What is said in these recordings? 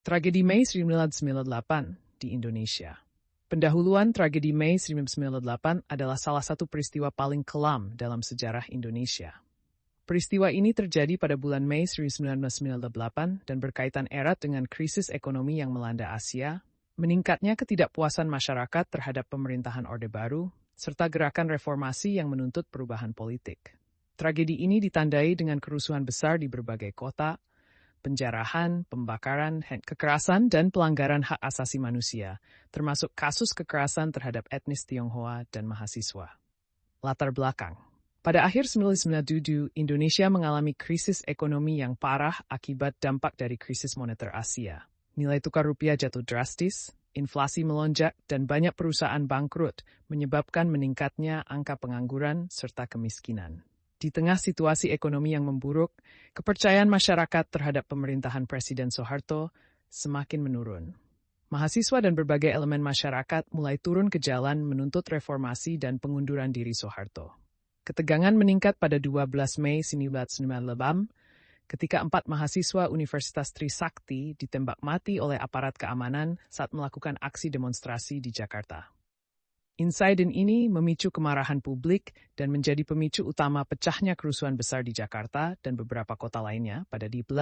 Tragedi Mei 1998 di Indonesia. Pendahuluan tragedi Mei 1998 adalah salah satu peristiwa paling kelam dalam sejarah Indonesia. Peristiwa ini terjadi pada bulan Mei 1998 dan berkaitan erat dengan krisis ekonomi yang melanda Asia, meningkatnya ketidakpuasan masyarakat terhadap pemerintahan Orde Baru, serta gerakan reformasi yang menuntut perubahan politik. Tragedi ini ditandai dengan kerusuhan besar di berbagai kota, penjarahan, pembakaran, kekerasan, dan pelanggaran hak asasi manusia, termasuk kasus kekerasan terhadap etnis Tionghoa dan mahasiswa. Latar belakang. Pada akhir 1997, Indonesia mengalami krisis ekonomi yang parah akibat dampak dari krisis moneter Asia. Nilai tukar rupiah jatuh drastis, inflasi melonjak, dan banyak perusahaan bangkrut, menyebabkan meningkatnya angka pengangguran serta kemiskinan. Di tengah situasi ekonomi yang memburuk, kepercayaan masyarakat terhadap pemerintahan Presiden Soeharto semakin menurun. Mahasiswa dan berbagai elemen masyarakat mulai turun ke jalan menuntut reformasi dan pengunduran diri Soeharto. Ketegangan meningkat pada 12 Mei 1998 ketika 4 mahasiswa Universitas Trisakti ditembak mati oleh aparat keamanan saat melakukan aksi demonstrasi di Jakarta. Insiden ini memicu kemarahan publik dan menjadi pemicu utama pecahnya kerusuhan besar di Jakarta dan beberapa kota lainnya pada 15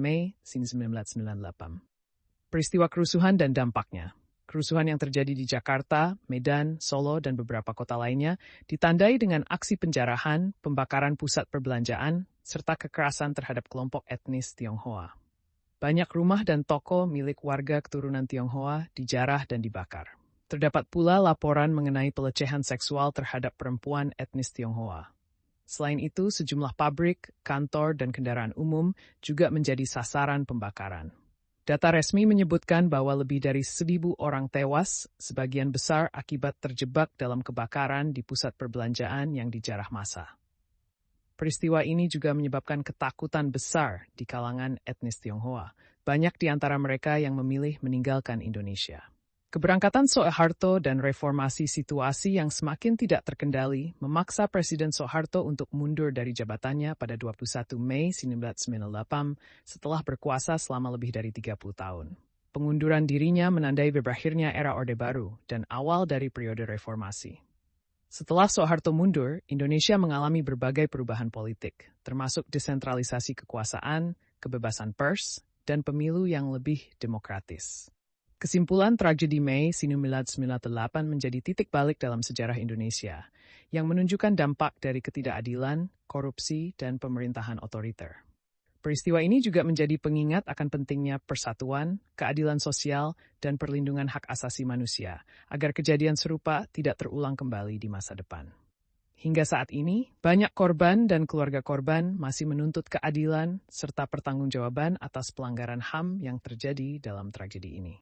Mei 1998. Peristiwa kerusuhan dan dampaknya. Kerusuhan yang terjadi di Jakarta, Medan, Solo, dan beberapa kota lainnya ditandai dengan aksi penjarahan, pembakaran pusat perbelanjaan, serta kekerasan terhadap kelompok etnis Tionghoa. Banyak rumah dan toko milik warga keturunan Tionghoa dijarah dan dibakar. Terdapat pula laporan mengenai pelecehan seksual terhadap perempuan etnis Tionghoa. Selain itu, sejumlah pabrik, kantor, dan kendaraan umum juga menjadi sasaran pembakaran. Data resmi menyebutkan bahwa lebih dari 1.000 orang tewas, sebagian besar akibat terjebak dalam kebakaran di pusat perbelanjaan yang dijarah massa. Peristiwa ini juga menyebabkan ketakutan besar di kalangan etnis Tionghoa. Banyak di antara mereka yang memilih meninggalkan Indonesia. Keberangkatan Soeharto dan reformasi situasi yang semakin tidak terkendali memaksa Presiden Soeharto untuk mundur dari jabatannya pada 21 Mei 1998 setelah berkuasa selama lebih dari 30 tahun. Pengunduran dirinya menandai berakhirnya era Orde Baru dan awal dari periode reformasi. Setelah Soeharto mundur, Indonesia mengalami berbagai perubahan politik, termasuk desentralisasi kekuasaan, kebebasan pers, dan pemilu yang lebih demokratis. Kesimpulan tragedi Mei 1998 menjadi titik balik dalam sejarah Indonesia, yang menunjukkan dampak dari ketidakadilan, korupsi, dan pemerintahan otoriter. Peristiwa ini juga menjadi pengingat akan pentingnya persatuan, keadilan sosial, dan perlindungan hak asasi manusia, agar kejadian serupa tidak terulang kembali di masa depan. Hingga saat ini, banyak korban dan keluarga korban masih menuntut keadilan serta pertanggungjawaban atas pelanggaran HAM yang terjadi dalam tragedi ini.